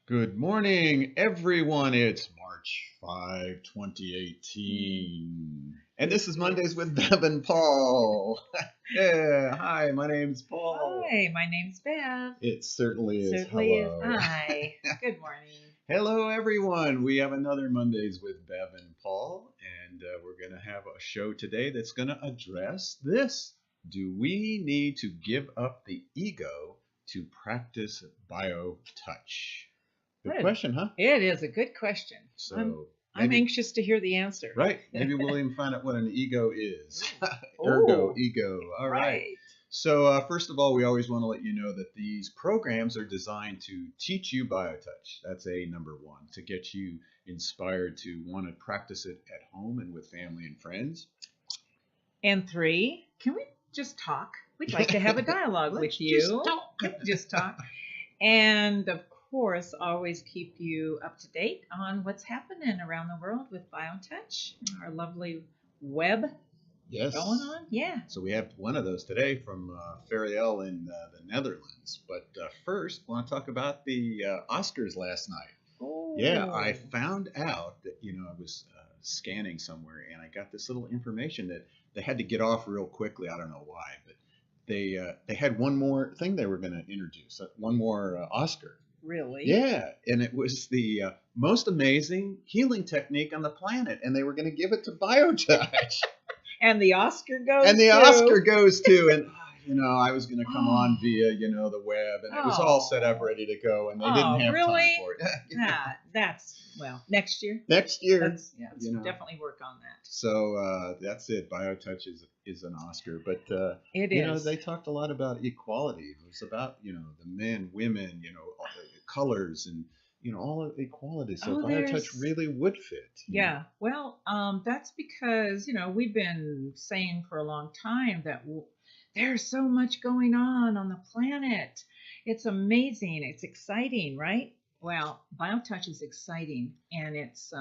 Good morning, everyone. It's March 5, 2018. And this is Mondays with Bev and Paul. Yeah, hi, my name's Paul. Hi, my name's Bev. It certainly is. Certainly is. Hello. Hi. Good morning. Hello, everyone. We have another Mondays with Bev and Paul, and we're going to have a show today that's going to address this. Do we need to give up the ego to practice bio-touch? Good question, huh? It is a good question. So I'm anxious to hear the answer. Right. Maybe we'll even find out what an ego is. Oh, ego. All right. right. So first of all, we always want to let you know that these programs are designed to teach you BioTouch. That's number one, to get you inspired to want to practice it at home and with family and friends. And 3, can we just talk? We'd like to have a dialogue with you. Just talk. Can we just talk? And of course, always keep you up to date on what's happening around the world with BioTouch, our lovely web. Yes. Going on? Yeah. So we have one of those today from Ferial in the Netherlands. But first, I want to talk about the Oscars last night. Oh. Yeah, I found out that, I was scanning somewhere and I got this little information that they had to get off real quickly. I don't know why, but they had one more thing they were going to introduce, one more Oscar. Really? Yeah, and it was the most amazing healing technique on the planet, and they were going to give it to BioTouch. And the Oscar goes And the to... Oscar goes to, and I was going to come on via, the web, and it was all set up, ready to go, and they didn't have really? time for it. That's next year. Next year. Let's definitely work on that. So that's it. BioTouch is an Oscar, but it is. They talked a lot about equality. It was about the men, women, all the colors and all of equality. So BioTouch really would fit. Yeah. Well, that's because we've been saying for a long time that there's so much going on the planet. It's amazing. It's exciting, right? Well, BioTouch is exciting, and it's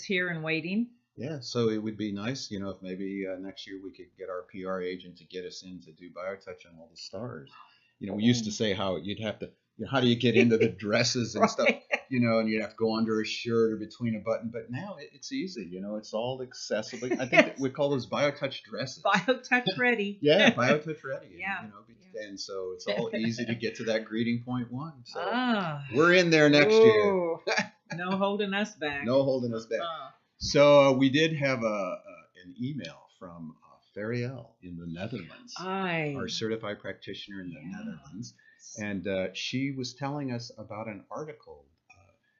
here and waiting. Yeah, so it would be nice, if maybe next year we could get our PR agent to get us in to do BioTouch on all the stars. We used to say how you'd have to, how do you get into the dresses and stuff, and you'd have to go under a shirt or between a button. But now it's easy, it's all accessible. I think we call those BioTouch dresses. BioTouch ready. Yeah, BioTouch ready. Yeah. And so it's all easy to get to that greeting point 1. So we're in there next year. No holding us back. No holding us back. So we did have an email from Ferial in the Netherlands, our certified practitioner in the Netherlands. And she was telling us about an article.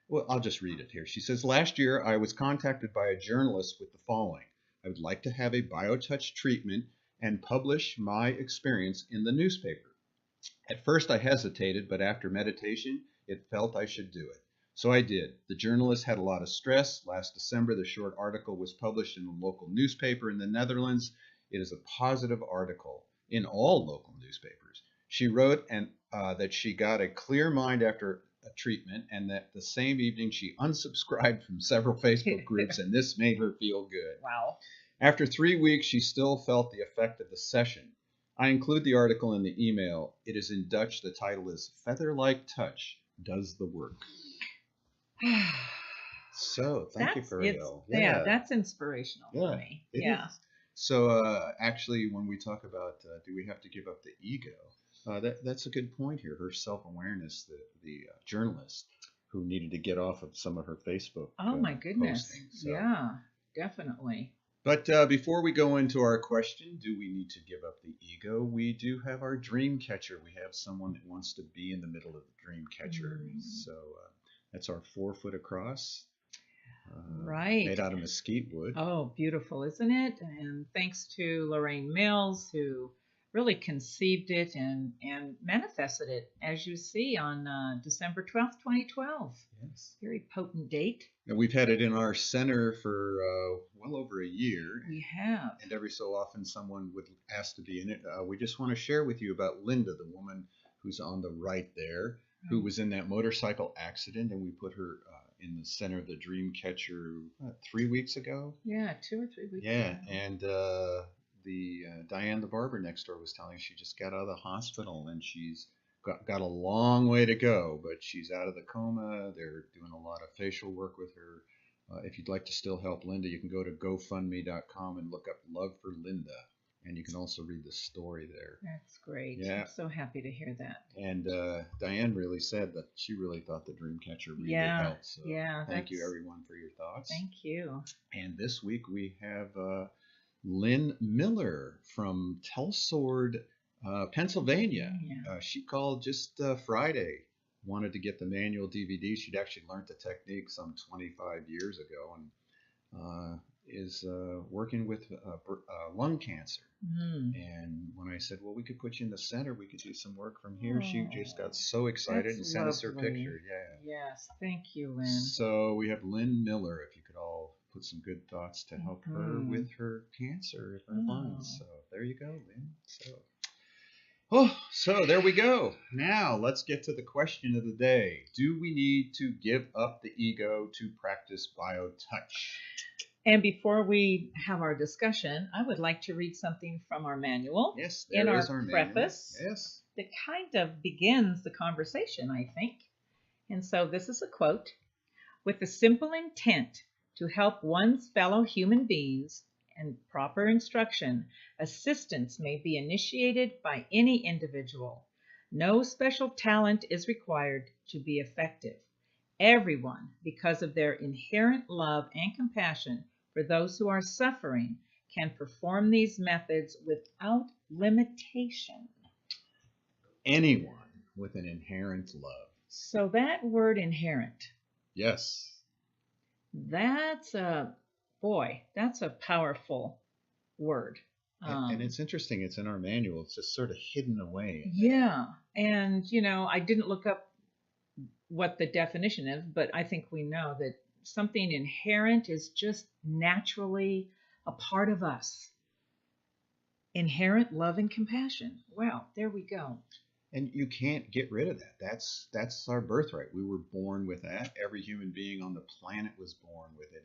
Well, I'll just read it here. She says, last year I was contacted by a journalist with the following. I would like to have a BioTouch treatment and publish my experience in the newspaper. At first I hesitated, but after meditation, it felt I should do it. So I did. The journalist had a lot of stress. Last December, the short article was published in a local newspaper in the Netherlands. It is a positive article in all local newspapers. She wrote that she got a clear mind after a treatment, and that the same evening she unsubscribed from several Facebook groups, and this made her feel good. Wow. After 3 weeks, she still felt the effect of the session. I include the article in the email. It is in Dutch. The title is Feather-Like Touch Does the Work. So thank you, Ferial. Yeah, that's inspirational for me. Yeah. So actually, when we talk about do we have to give up the ego, that's a good point here. Her self-awareness, the journalist who needed to get off of some of her Facebook my goodness. postings. So. Yeah, definitely. But before we go into our question, do we need to give up the ego? We do have our DreamCatcher. We have someone that wants to be in the middle of the DreamCatcher. So that's our 4 foot across. Right. Made out of mesquite wood. Oh, beautiful, isn't it? And thanks to Lorraine Mills, who really conceived it and manifested it, as you see, on December 12th, 2012. Yes. Very potent date. And we've had it in our center for well over a year. We have. And every so often someone would ask to be in it. We just want to share with you about Linda, the woman who's on the right there, who was in that motorcycle accident, and we put her in the center of the DreamCatcher 3 weeks ago. Yeah, 2 or 3 weeks ago. Yeah, and Diane the barber next door was telling us she just got out of the hospital, and she's got a long way to go, but she's out of the coma. They're doing a lot of facial work with her. If you'd like to still help Linda, you can go to GoFundMe.com and look up Love for Linda. And you can also read the story there. That's great. Yeah. I'm so happy to hear that. And Diane really said that she really thought the DreamCatcher really helped. So thank you, everyone, for your thoughts. Thank you. And this week we have Lynne Miller from Telsord, Pennsylvania. She called just Friday, wanted to get the manual DVD. She'd actually learned the technique some 25 years ago and is working with lung cancer. And when I said, well, we could put you in the center, we could do some work from here, she just got so excited and sent us her picture. Yes, thank you, Lynne. So we have Lynne Miller, if you could all put some good thoughts to help her with her cancer of her lungs. So there you go, Lynne. So there we go. Now let's get to the question of the day. Do we need to give up the ego to practice BioTouch? And before we have our discussion, I would like to read something from our manual. Yes, there is our preface. Manual. Yes. That kind of begins the conversation, I think. And so this is a quote. With the simple intent to help one's fellow human beings and proper instruction, assistance may be initiated by any individual. No special talent is required to be effective. Everyone, because of their inherent love and compassion for those who are suffering, can perform these methods without limitation. Anyone with an inherent love. So that word inherent. Yes. That's a powerful word. And it's interesting. It's in our manual. It's just sort of hidden away. Yeah. And, I didn't look up what the definition is, but I think we know that something inherent is just naturally a part of us. Inherent love and compassion. Well, there we go. And you can't get rid of that. That's our birthright. We were born with that. Every human being on the planet was born with it.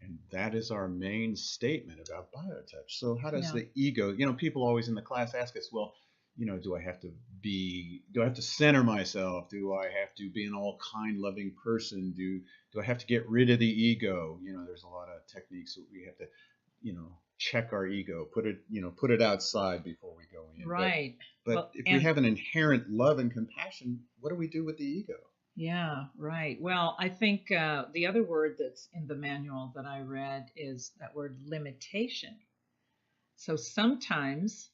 And that is our main statement about BioTouch. So how does the ego, people always in the class ask us, well, do I have to center myself? Do I have to be an all kind, loving person? Do I have to get rid of the ego? There's a lot of techniques that we have to, check our ego, put it outside before we go in. Right. But if we have an inherent love and compassion, what do we do with the ego? Yeah, right. Well, I think the other word that's in the manual that I read is that word limitation. So sometimes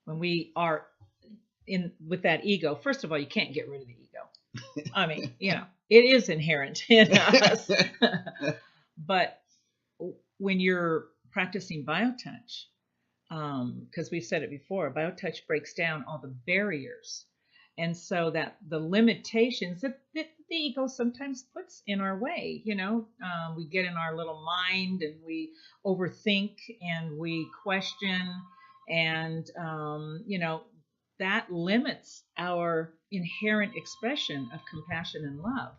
when we are with that ego, first of all, you can't get rid of the ego. I mean, it is inherent in us. But when you're practicing BioTouch, because we've said it before, BioTouch breaks down all the barriers. And so that the limitations that the ego sometimes puts in our way, we get in our little mind and we overthink and we question and, that limits our inherent expression of compassion and love.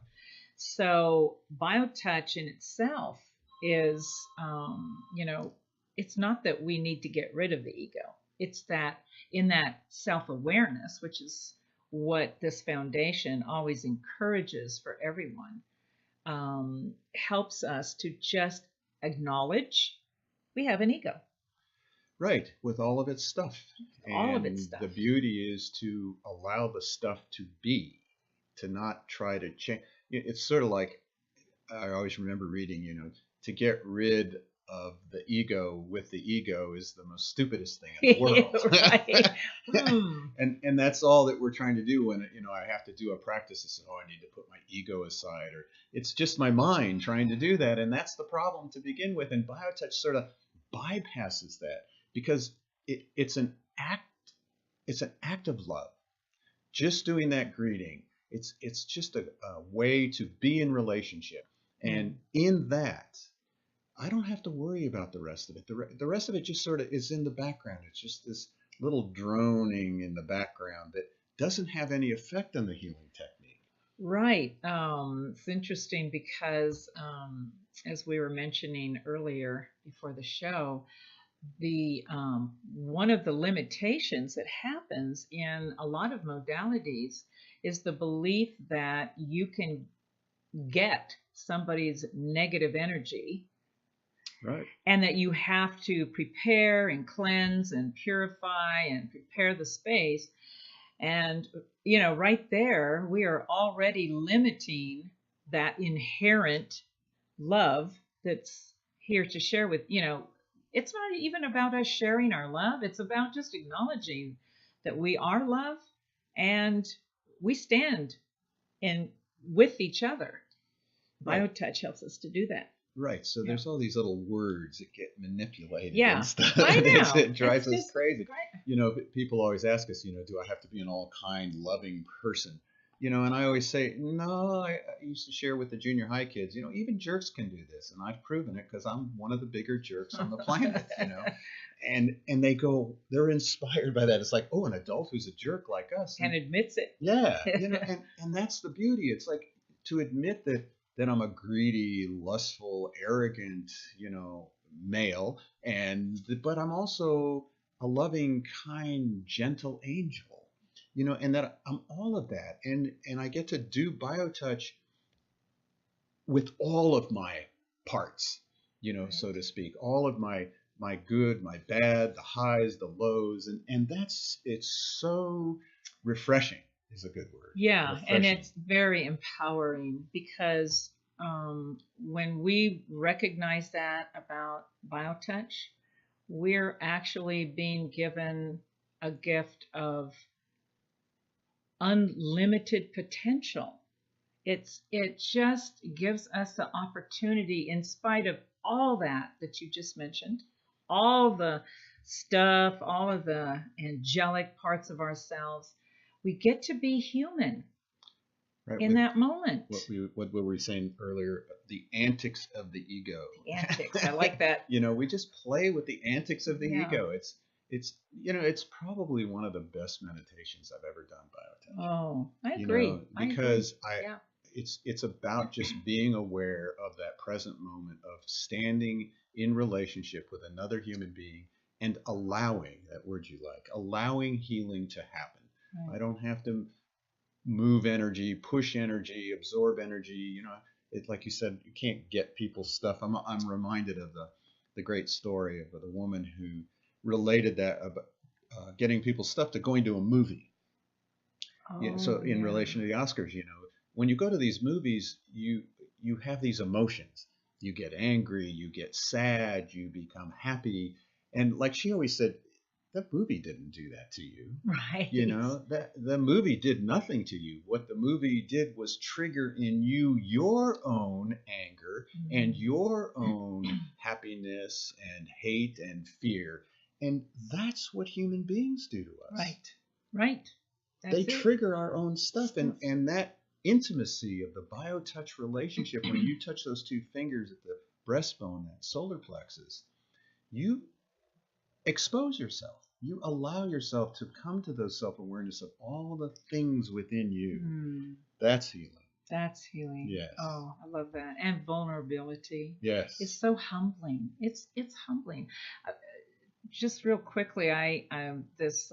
So BioTouch in itself is, it's not that we need to get rid of the ego. It's that in that self-awareness, which is what this foundation always encourages for everyone, helps us to just acknowledge we have an ego. Right, with all of its stuff. All of its stuff. The beauty is to allow the stuff to be, to not try to change. It's sort of like, I always remember reading, to get rid of the ego with the ego is the most stupidest thing in the world. Right. And that's all that we're trying to do when, I have to do a practice. I say, I need to put my ego aside, or it's just my mind trying to do that. And that's the problem to begin with. And BioTouch sort of bypasses that because it's an act of love. Just doing that greeting, it's just a way to be in relationship. And in that, I don't have to worry about the rest of it. The rest of it just sort of is in the background. It's just this little droning in the background that doesn't have any effect on the healing technique. Right. It's interesting because, as we were mentioning earlier before the show, the one of the limitations that happens in a lot of modalities is the belief that you can get somebody's negative energy, right, and that you have to prepare and cleanse and purify and prepare the space. And right there we are already limiting that inherent love that's here to share with. It's not even about us sharing our love. It's about just acknowledging that we are love, and we stand in with each other. right. BioTouch helps us to do that. Right. So there's all these little words that get manipulated Yeah, and stuff. I know. It drives It's us just crazy. great. People always ask us, do I have to be an all kind, loving person? And I always say, no, I used to share with the junior high kids, even jerks can do this. And I've proven it because I'm one of the bigger jerks on the planet. And they're inspired by that. It's like, oh, an adult who's a jerk like us. And admits it. Yeah. And that's the beauty. It's like to admit that I'm a greedy, lustful, arrogant, male, but I'm also a loving, kind, gentle angel, and that I'm all of that, and I get to do BioTouch with all of my parts, Right. so to speak, all of my good, my bad, the highs, the lows, and it's so refreshing. Is a good word. Yeah, Refreshing. and it's very empowering because when we recognize that about BioTouch, we're actually being given a gift of unlimited potential. It just gives us the opportunity, in spite of all that you just mentioned, all the stuff, all of the angelic parts of ourselves, we get to be human. Right, in that moment. What were we saying earlier? The antics of the ego. The antics. I like that. We just play with the antics of the ego. It's probably one of the best meditations I've ever done, BioTouch. Oh, I agree. Because it's about just being aware of that present moment of standing in relationship with another human being and allowing, that word you like, allowing healing to happen. Right. I don't have to move energy, push energy, absorb energy. It's like you said, you can't get people's stuff. I'm reminded of the great story of the woman who related that about getting people's stuff to going to a movie. So in relation to the Oscars, when you go to these movies, you have these emotions. You get angry, you get sad, you become happy, and like she always said, that movie didn't do that to you. Right. That the movie did nothing to you. What the movie did was trigger in you your own anger and your own happiness and hate and fear. And that's what human beings do to us. Right. They trigger our own stuff. And that intimacy of the BioTouch relationship, when you touch those two fingers at the breastbone, that solar plexus, you expose yourself. You allow yourself to come to those self-awareness of all the things within you. That's healing. That's healing. Yes. Oh, I love that. And vulnerability. Yes. It's so humbling. It's humbling. Just real quickly, I this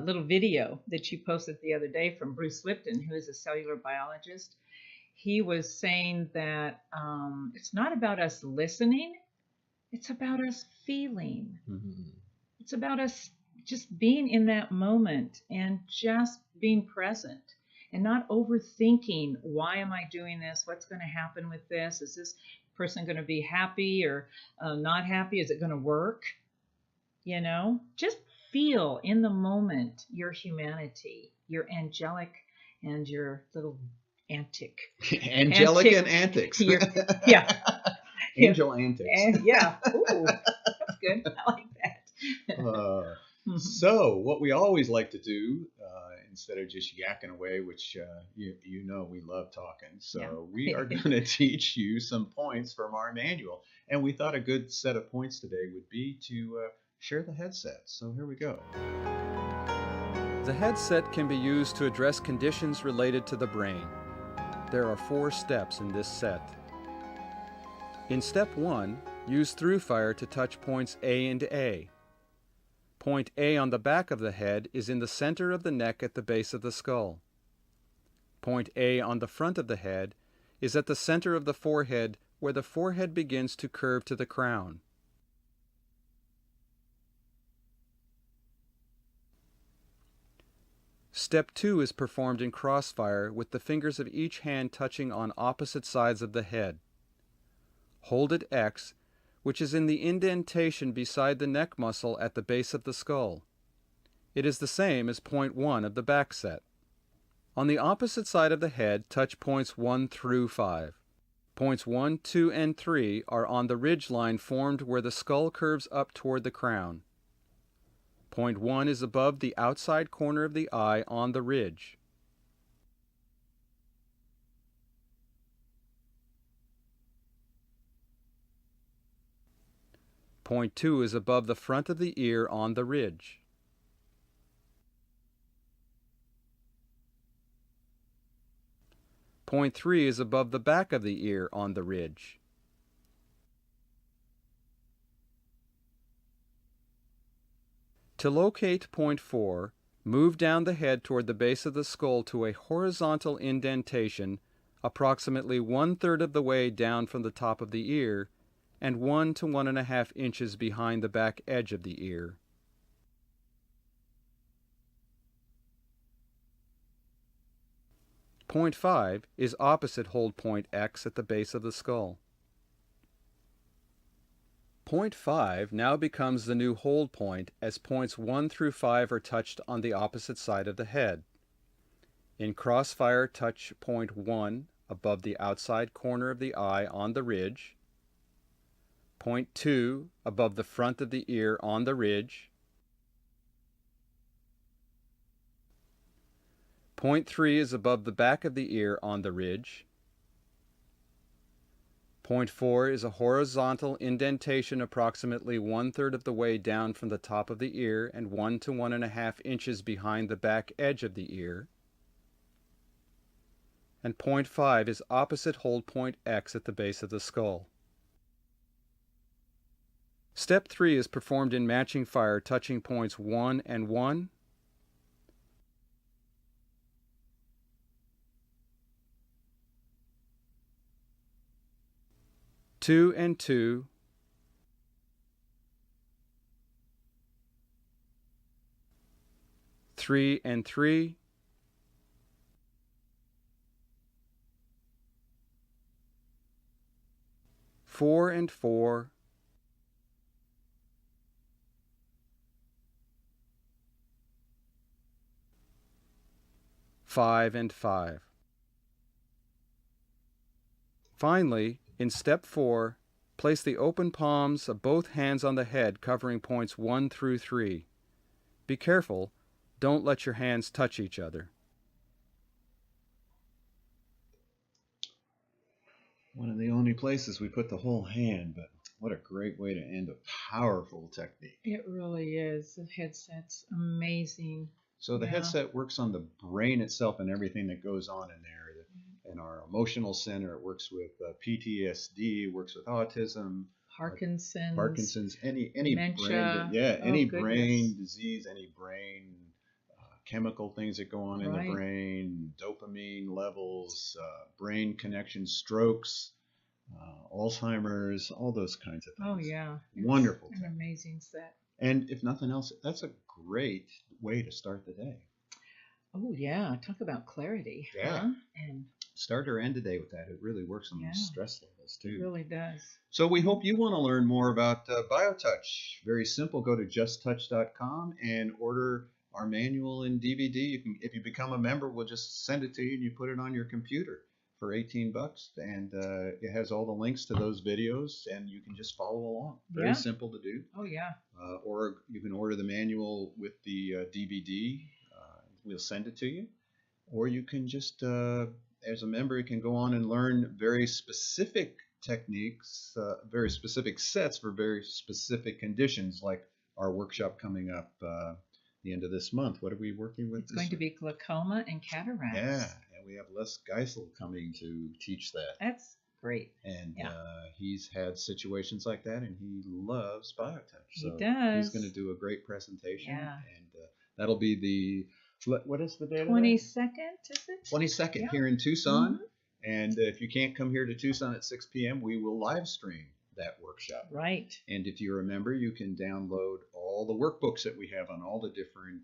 little video that you posted the other day from Bruce Lipton, who is a cellular biologist. He was saying that it's not about us listening. It's about us feeling. Mm-hmm. It's about us just being in that moment and just being present and not overthinking, why am I doing this? What's going to happen with this? Is this person going to be happy or not happy? Is it going to work? Just feel in the moment your humanity, your angelic and your little antic. Angelic and antics. Yeah. Angel antics. Yeah. Ooh, that's good. I like that. So what we always like to do, instead of just yakking away, which we love talking, so we are going to teach you some points from our manual. And we thought a good set of points today would be to share the headset. So here we go. The headset can be used to address conditions related to the brain. There are 4 steps in this set. In step 1, Use through fire to touch points A and A. Point A on the back of the head is in the center of the neck at the base of the skull. Point A on the front of the head is at the center of the forehead where the forehead begins to curve to the crown. Step 2 is performed in crossfire with the fingers of each hand touching on opposite sides of the head. Hold at X, which is in the indentation beside the neck muscle at the base of the skull. It is the same as point 1 of the back set. On the opposite side of the head, touch points 1 through 5. Points 1, 2, and 3 are on the ridge line formed where the skull curves up toward the crown. Point 1 is above the outside corner of the eye on the ridge. Point 2 is above the front of the ear on the ridge. Point 3 is above the back of the ear on the ridge. To locate point 4, move down the head toward the base of the skull to a horizontal indentation approximately 1/3 of the way down from the top of the ear and 1 to 1.5 inches behind the back edge of the ear. Point 5 is opposite hold point X at the base of the skull. Point 5 now becomes the new hold point as points 1 through 5 are touched on the opposite side of the head. In crossfire, touch point 1 above the outside corner of the eye on the ridge, point 2 above the front of the ear on the ridge, point 3 is above the back of the ear on the ridge, point 4 is a horizontal indentation approximately 1/3 of the way down from the top of the ear and 1 to 1.5 inches behind the back edge of the ear, and point 5 is opposite hold point X at the base of the skull. Step 3 is performed in matching fire, touching points 1 and 1, 2 and 2, 3 and 3, 4 and 4, 5 and 5. Finally, in step 4, place the open palms of both hands on the head covering points 1 through 3. Be careful, don't let your hands touch each other. One of the only places we put the whole hand, but what a great way to end a powerful technique. It really is. The headset's amazing. So the headset works on the brain itself and everything that goes on in there. In our emotional center, it works with PTSD, works with autism, Parkinson's, any dementia. Brain disease, any brain chemical things that go on in the brain, dopamine levels, brain connections, strokes, Alzheimer's, all those kinds of things. Oh yeah, wonderful. An amazing set. And if nothing else, that's a great way to start the day. Oh yeah, talk about clarity. Yeah. Huh? And start or end the day with that. It really works on those stress levels too. It really does. So we hope you want to learn more about BioTouch. Very simple. Go to justtouch.com and order our manual and DVD. You can, if you become a member, we'll just send it to you and you put it on your computer for $18, and it has all the links to those videos, and you can just follow along. Very simple to do. Oh yeah. Or you can order the manual with the DVD. We'll send it to you, or you can just, as a member, you can go on and learn very specific techniques, very specific sets for very specific conditions, like our workshop coming up the end of this month. What are we working with? It's going to be glaucoma and cataracts. Yeah, and we have Les Geisel coming to teach that. That's great. And he's had situations like that, and he loves BioTouch. So he does. He's going to do a great presentation. Yeah. And that'll be what is the date? 22nd, is it? 22nd here in Tucson. And if you can't come here to Tucson at 6 p.m., we will live stream that workshop. Right. And if you're a member, you can download all the workbooks that we have on all the different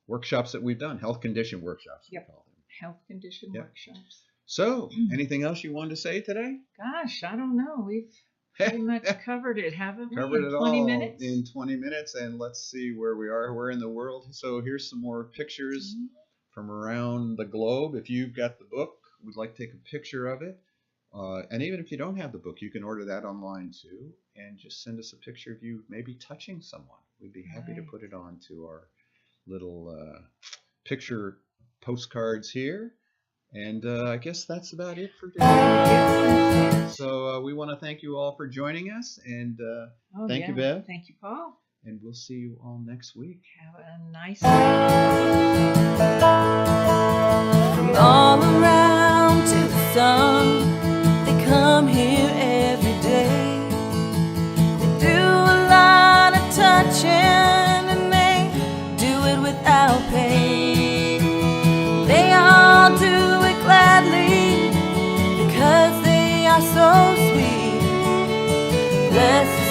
workshops that we've done, health condition workshops. Yep. We call them. Health condition workshops. So, anything else you wanted to say today? Gosh, I don't know. We've pretty much covered it, haven't we? Covered it 20 all minutes? in 20 minutes, and let's see where we are. We're in the world. So here's some more pictures from around the globe. If you've got the book, we'd like to take a picture of it. And even if you don't have the book, you can order that online too, and just send us a picture of you maybe touching someone. We'd be happy to put it on to our little picture postcards here. And I guess that's about it for today. So we want to thank you all for joining us, and thank you, Bev. Thank you, Paul. And we'll see you all next week. Have a nice day. From all around to the sun, they come here every day. They do a lot of touching, and they do it without pay. They all do it gladly because they are so sweet. Bless